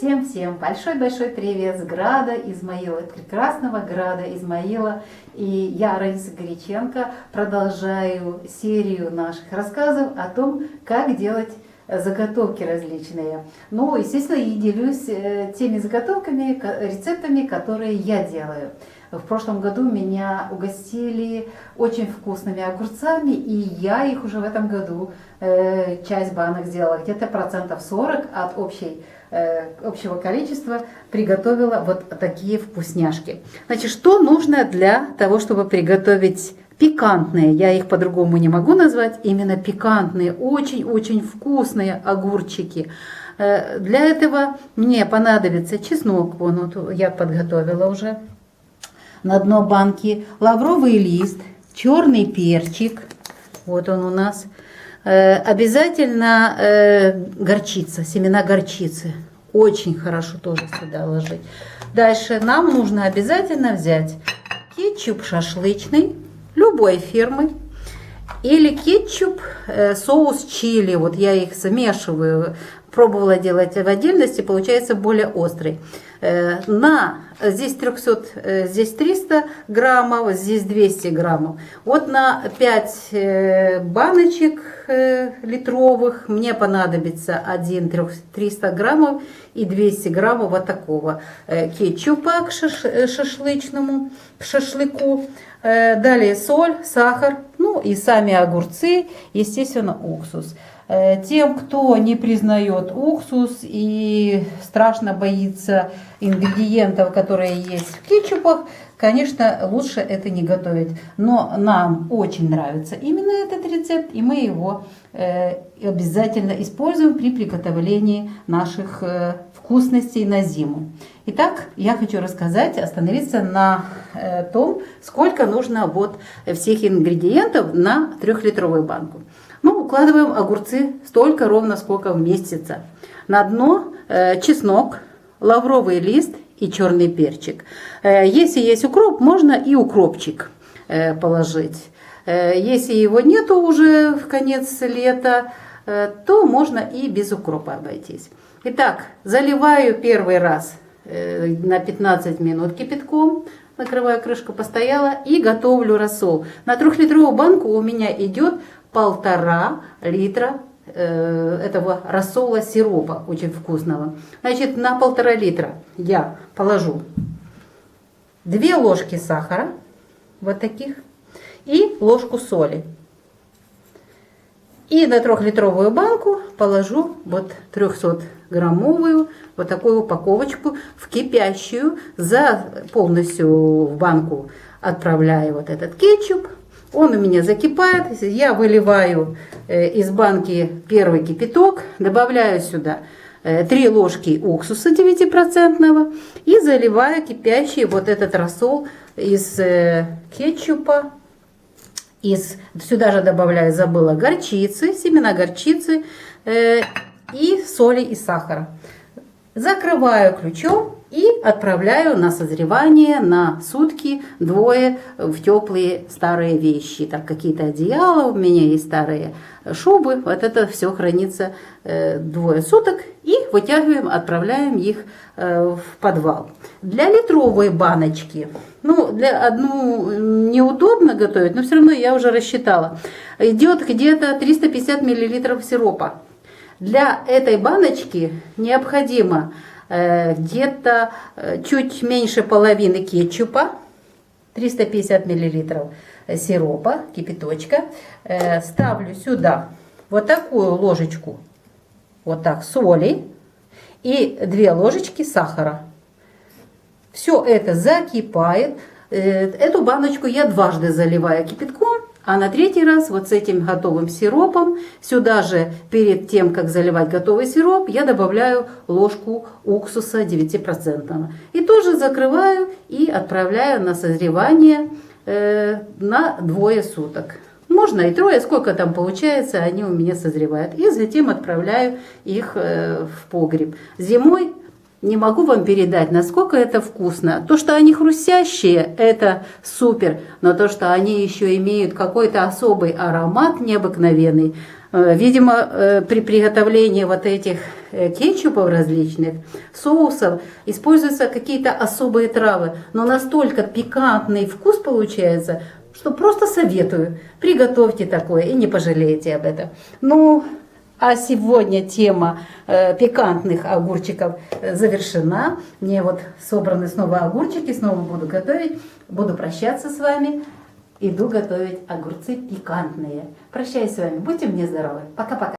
Всем большой-большой привет с града Измаила, прекрасного града Измаила. И я, Раиса Горяченко, продолжаю серию наших рассказов о том, как делать заготовки различные. Ну, естественно, и делюсь теми заготовками, рецептами, которые я делаю. В прошлом году меня угостили очень вкусными огурцами, и я их уже в этом году часть банок сделала, где-то 40% от общего количества приготовила вот такие вкусняшки. Значит, что нужно для того, чтобы приготовить пикантные, я их по-другому не могу назвать, именно пикантные, очень-очень вкусные огурчики. Для этого мне понадобится чеснок, вон вот я подготовила уже на дно банки, лавровый лист, черный перчик, вот он у нас, обязательно горчица, семена горчицы, очень хорошо тоже сюда ложить. Дальше нам нужно обязательно взять кетчуп шашлычный, любой фирмы, или кетчуп, соус чили, вот я их смешиваю, пробовала делать в отдельности, получается более острый. Здесь 300, здесь 300 граммов, здесь 200 граммов. Вот на 5 баночек литровых мне понадобится 300 граммов и 200 граммов вот такого кетчупа к шашлычному, к шашлыку. Далее соль, сахар, ну и сами огурцы, естественно, уксус. Тем, кто не признает уксус и страшно боится ингредиентов, которые есть в кетчупах, конечно, лучше это не готовить. Но нам очень нравится именно этот рецепт, и мы его обязательно используем при приготовлении наших вкусностей на зиму. Итак, я хочу остановиться на том, сколько нужно вот всех ингредиентов на 3-литровую банку. Ну, укладываем огурцы столько ровно, сколько вместится. На дно чеснок, лавровый лист и черный перчик. Если есть укроп, можно и укропчик положить. Если его нету уже в конец лета, то можно и без укропа обойтись. Итак, заливаю первый раз на 15 минут кипятком. Накрываю, крышка постояла, и готовлю рассол. На 3-литровую банку у меня идет 1,5 литра этого рассола сиропа, очень вкусного. Значит, на 1,5 литра я положу 2 ложки сахара, вот таких, и ложку соли. И на 3-литровую банку положу вот 300-граммовую вот такую упаковочку в кипящую. Полностью в банку отправляю вот этот кетчуп. Он у меня закипает. Я выливаю из банки первый кипяток, добавляю сюда 3 ложки уксуса 9% и заливаю кипящий вот этот рассол из кетчупа. Сюда же добавляю, забыла, горчицы, семена горчицы и соли и сахара. Закрываю ключом и отправляю на созревание на сутки-двое в теплые старые вещи. Там какие-то одеяла, у меня есть старые шубы. Вот это все хранится 2 суток. И вытягиваем, отправляем их в подвал. Для литровой баночки, ну, для одну неудобно готовить, но все равно я уже рассчитала. Идет где-то 350 мл сиропа. Для этой баночки необходимо где-то чуть меньше половины кетчупа, 350 мл сиропа, кипяточка. Ставлю сюда вот такую ложечку, вот так, соли и 2 ложечки сахара. Все это закипает. Эту баночку я дважды заливаю кипятком, а на 3-й раз вот с этим готовым сиропом, сюда же перед тем, как заливать готовый сироп, я добавляю ложку уксуса 9%. И тоже закрываю и отправляю на созревание на 2 суток. Можно и 3, сколько там получается, они у меня созревают. И затем отправляю их в погреб. Зимой не могу вам передать, насколько это вкусно. То, что они хрустящие, это супер. Но то, что они еще имеют какой-то особый аромат необыкновенный. Видимо, при приготовлении вот этих кетчупов различных, соусов, используются какие-то особые травы, но настолько пикантный вкус получается, что просто советую. Приготовьте такое и не пожалеете об этом. Ну, а сегодня тема пикантных огурчиков завершена. Мне вот собраны снова огурчики, снова буду готовить. Буду прощаться с вами. Иду готовить огурцы пикантные. Прощаюсь с вами. Будьте мне здоровы. Пока-пока.